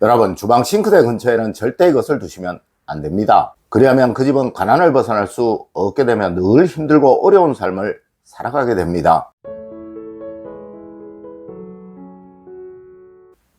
여러분, 주방 싱크대 근처에는 절대 이것을 두시면 안 됩니다. 그리하면 그 집은 가난을 벗어날 수 없게 되면 늘 힘들고 어려운 삶을 살아가게 됩니다.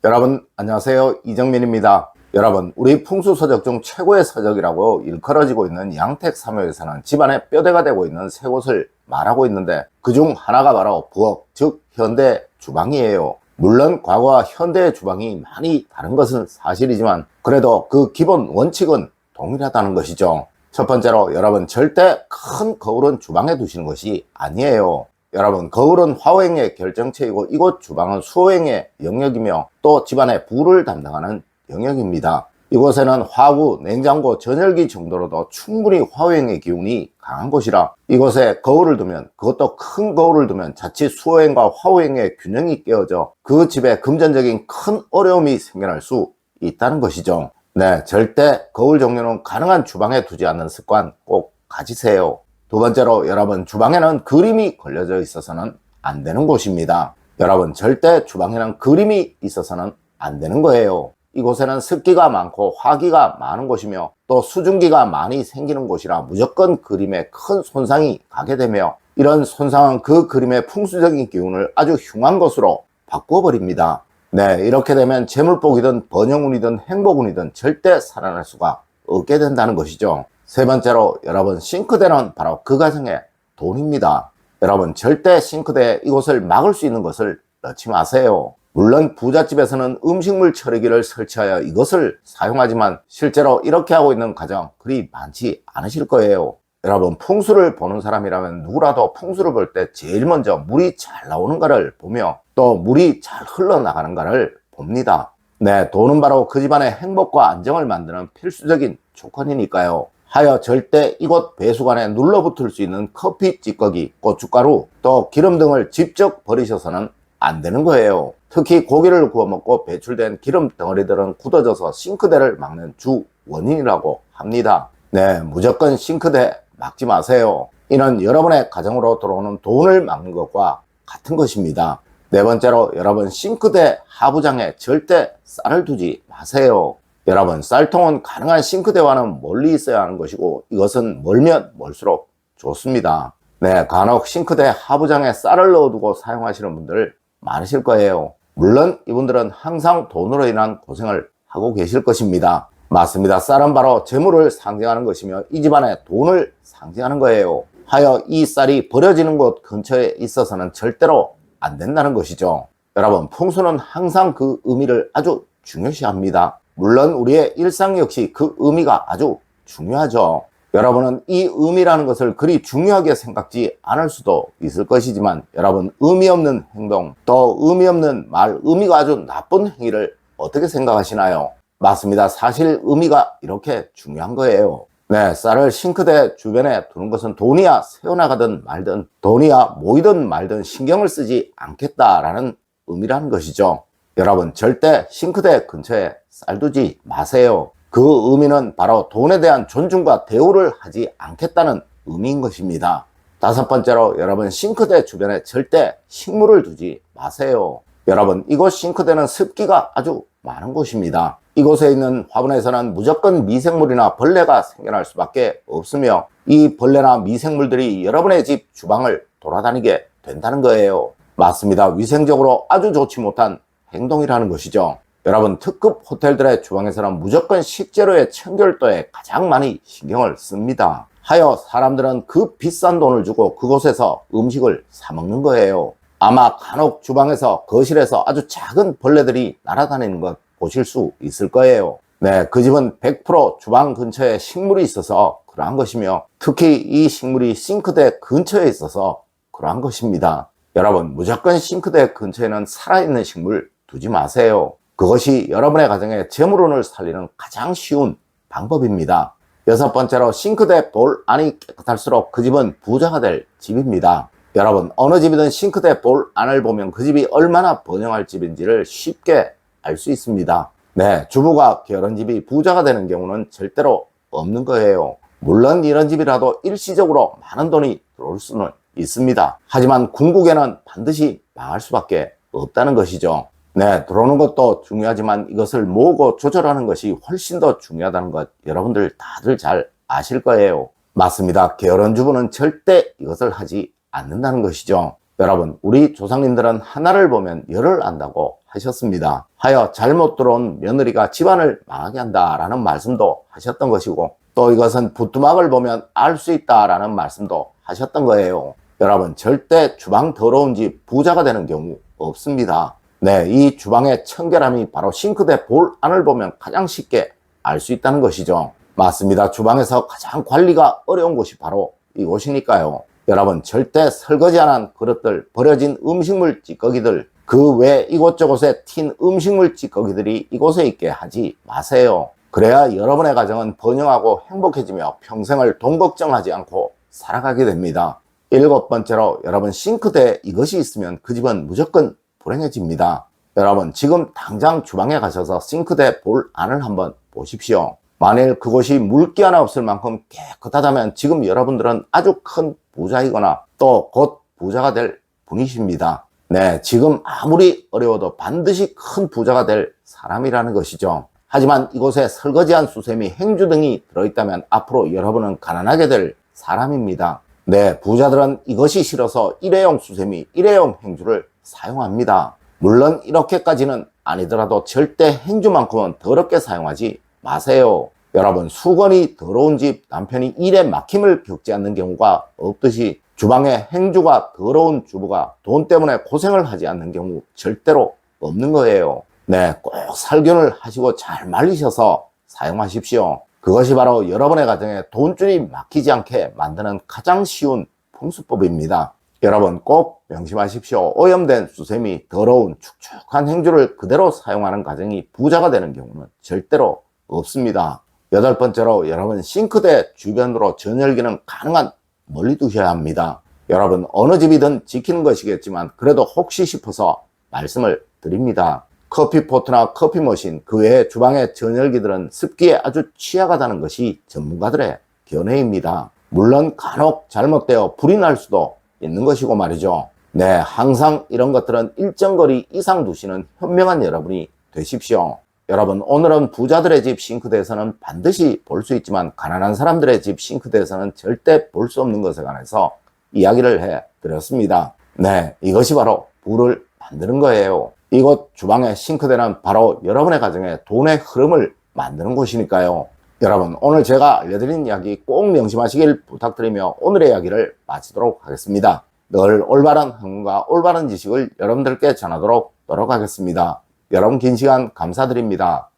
여러분 안녕하세요, 이정민입니다. 여러분, 우리 풍수서적 중 최고의 서적이라고 일컬어지고 있는 양택삼요에서는 집안에 뼈대가 되고 있는 세 곳을 말하고 있는데, 그중 하나가 바로 부엌, 즉 현대 주방이에요. 물론 과거와 현대의 주방이 많이 다른 것은 사실이지만 그래도 그 기본 원칙은 동일하다는 것이죠. 첫 번째로, 여러분 절대 큰 거울은 주방에 두시는 것이 아니에요. 여러분, 거울은 화호행의 결정체이고 이곳 주방은 수호행의 영역이며 또 집안의 부를 담당하는 영역입니다. 이곳에는 화구, 냉장고, 전열기 정도로도 충분히 화호행의 기운이 강한 곳이라 이곳에 거울을 두면, 그것도 큰 거울을 두면 자칫 수호행과 화호행의 균형이 깨어져 그 집에 금전적인 큰 어려움이 생겨날 수 있다는 것이죠. 네, 절대 거울 종류는 가능한 주방에 두지 않는 습관 꼭 가지세요. 두 번째로, 여러분 주방에는 그림이 걸려져 있어서는 안 되는 곳입니다. 여러분, 절대 주방에는 그림이 있어서는 안 되는 거예요. 이곳에는 습기가 많고 화기가 많은 곳이며 또 수증기가 많이 생기는 곳이라 무조건 그림에 큰 손상이 가게 되며, 이런 손상은 그 그림의 풍수적인 기운을 아주 흉한 것으로 바꾸어 버립니다. 네, 이렇게 되면 재물복이든 번영운이든 행복운이든 절대 살아날 수가 없게 된다는 것이죠. 세 번째로, 여러분 싱크대는 바로 그 가정의 돈입니다. 여러분, 절대 싱크대에 이곳을 막을 수 있는 것을 넣지 마세요. 물론 부잣집에서는 음식물 처리기를 설치하여 이것을 사용하지만 실제로 이렇게 하고 있는 가정 그리 많지 않으실 거예요. 여러분, 풍수를 보는 사람이라면 누구라도 풍수를 볼 때 제일 먼저 물이 잘 나오는가를 보며 또 물이 잘 흘러나가는가를 봅니다. 네, 돈은 바로 그 집안의 행복과 안정을 만드는 필수적인 조건이니까요. 하여 절대 이곳 배수관에 눌러붙을 수 있는 커피 찌꺼기, 고춧가루, 또 기름 등을 직접 버리셔서는 안 되는 거예요. 특히 고기를 구워 먹고 배출된 기름 덩어리들은 굳어져서 싱크대를 막는 주 원인이라고 합니다. 네, 무조건 싱크대 막지 마세요. 이는 여러분의 가정으로 들어오는 돈을 막는 것과 같은 것입니다. 네 번째로, 여러분 싱크대 하부장에 절대 쌀을 두지 마세요. 여러분, 쌀통은 가능한 싱크대와는 멀리 있어야 하는 것이고 이것은 멀면 멀수록 좋습니다. 네, 간혹 싱크대 하부장에 쌀을 넣어두고 사용하시는 분들 많으실 거예요. 물론 이분들은 항상 돈으로 인한 고생을 하고 계실 것입니다. 맞습니다. 쌀은 바로 재물을 상징하는 것이며 이 집안의 돈을 상징하는 거예요. 하여 이 쌀이 버려지는 곳 근처에 있어서는 절대로 안 된다는 것이죠. 여러분, 풍수는 항상 그 의미를 아주 중요시합니다. 물론 우리의 일상 역시 그 의미가 아주 중요하죠. 여러분은 이 의미라는 것을 그리 중요하게 생각지 않을 수도 있을 것이지만, 여러분 의미 없는 행동, 또 의미 없는 말, 의미가 아주 나쁜 행위를 어떻게 생각하시나요? 맞습니다. 사실 의미가 이렇게 중요한 거예요. 네, 쌀을 싱크대 주변에 두는 것은 돈이야 새어나가든 말든, 돈이야 모이든 말든 신경을 쓰지 않겠다라는 의미라는 것이죠. 여러분, 절대 싱크대 근처에 쌀 두지 마세요. 그 의미는 바로 돈에 대한 존중과 대우를 하지 않겠다는 의미인 것입니다. 다섯 번째로, 여러분 싱크대 주변에 절대 식물을 두지 마세요. 여러분, 이곳 싱크대는 습기가 아주 많은 곳입니다. 이곳에 있는 화분에서는 무조건 미생물이나 벌레가 생겨날 수밖에 없으며 이 벌레나 미생물들이 여러분의 집 주방을 돌아다니게 된다는 거예요. 맞습니다. 위생적으로 아주 좋지 못한 행동이라는 것이죠. 여러분, 특급 호텔들의 주방에서는 무조건 식재료의 청결도에 가장 많이 신경을 씁니다. 하여 사람들은 그 비싼 돈을 주고 그곳에서 음식을 사 먹는 거예요. 아마 간혹 주방에서, 거실에서 아주 작은 벌레들이 날아다니는 것 보실 수 있을 거예요. 네, 그 집은 100% 주방 근처에 식물이 있어서 그러한 것이며 특히 이 식물이 싱크대 근처에 있어서 그러한 것입니다. 여러분, 무조건 싱크대 근처에는 살아있는 식물 두지 마세요. 그것이 여러분의 가정에 재물운을 살리는 가장 쉬운 방법입니다. 여섯 번째로, 싱크대 볼 안이 깨끗할수록 그 집은 부자가 될 집입니다. 여러분, 어느 집이든 싱크대 볼 안을 보면 그 집이 얼마나 번영할 집인지를 쉽게 알 수 있습니다. 네, 주부가 게으른 집이 부자가 되는 경우는 절대로 없는 거예요. 물론 이런 집이라도 일시적으로 많은 돈이 들어올 수는 있습니다. 하지만 궁극에는 반드시 망할 수밖에 없다는 것이죠. 네, 들어오는 것도 중요하지만 이것을 모으고 조절하는 것이 훨씬 더 중요하다는 것 여러분들 다들 잘 아실 거예요. 맞습니다. 게으른 주부는 절대 이것을 하지 않는다는 것이죠. 여러분, 우리 조상님들은 하나를 보면 열을 안다고 하셨습니다. 하여 잘못 들어온 며느리가 집안을 망하게 한다라는 말씀도 하셨던 것이고, 또 이것은 부뚜막을 보면 알 수 있다라는 말씀도 하셨던 거예요. 여러분, 절대 주방 더러운 집 부자가 되는 경우 없습니다. 네, 이 주방의 청결함이 바로 싱크대 볼 안을 보면 가장 쉽게 알 수 있다는 것이죠. 맞습니다. 주방에서 가장 관리가 어려운 곳이 바로 이곳이니까요. 여러분, 절대 설거지 안 한 그릇들, 버려진 음식물 찌꺼기들, 그 외 이곳저곳에 튄 음식물 찌꺼기들이 이곳에 있게 하지 마세요. 그래야 여러분의 가정은 번영하고 행복해지며 평생을 돈 걱정하지 않고 살아가게 됩니다. 7번째로, 여러분, 싱크대에 이것이 있으면 그 집은 무조건 불행해집니다. 여러분, 지금 당장 주방에 가셔서 싱크대 볼 안을 한번 보십시오. 만일 그곳이 물기 하나 없을 만큼 깨끗하다면 지금 여러분들은 아주 큰 부자이거나 또 곧 부자가 될 분이십니다. 네, 지금 아무리 어려워도 반드시 큰 부자가 될 사람이라는 것이죠. 하지만 이곳에 설거지한 수세미, 행주 등이 들어있다면 앞으로 여러분은 가난하게 될 사람입니다. 네, 부자들은 이것이 싫어서 일회용 수세미, 일회용 행주를 사용합니다. 물론 이렇게까지는 아니더라도 절대 행주만큼은 더럽게 사용하지 마세요. 여러분, 수건이 더러운 집 남편이 일에 막힘을 겪지 않는 경우가 없듯이 주방에 행주가 더러운 주부가 돈 때문에 고생을 하지 않는 경우 절대로 없는 거예요. 네, 꼭 살균을 하시고 잘 말리셔서 사용하십시오. 그것이 바로 여러분의 가정에 돈줄이 막히지 않게 만드는 가장 쉬운 풍수법입니다. 여러분, 꼭 명심하십시오. 오염된 수세미, 더러운 축축한 행주를 그대로 사용하는 가정이 부자가 되는 경우는 절대로 없습니다. 8번째로, 여러분, 싱크대 주변으로 전열기는 가능한 멀리 두셔야 합니다. 여러분, 어느 집이든 지키는 것이겠지만 그래도 혹시 싶어서 말씀을 드립니다. 커피포트나 커피머신, 그 외에 주방의 전열기들은 습기에 아주 취약하다는 것이 전문가들의 견해입니다. 물론 간혹 잘못되어 불이 날 수도 있는 것이고 말이죠. 네, 항상 이런 것들은 일정 거리 이상 두시는 현명한 여러분이 되십시오. 여러분, 오늘은 부자들의 집 싱크대에서는 반드시 볼 수 있지만 가난한 사람들의 집 싱크대에서는 절대 볼 수 없는 것에 관해서 이야기를 해드렸습니다. 네, 이것이 바로 부를 만드는 거예요. 이곳 주방의 싱크대는 바로 여러분의 가정에 돈의 흐름을 만드는 곳이니까요. 여러분, 오늘 제가 알려드린 이야기 꼭 명심하시길 부탁드리며 오늘의 이야기를 마치도록 하겠습니다. 늘 올바른 학문과 올바른 지식을 여러분들께 전하도록 노력하겠습니다. 여러분, 긴 시간 감사드립니다.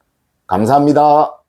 감사합니다.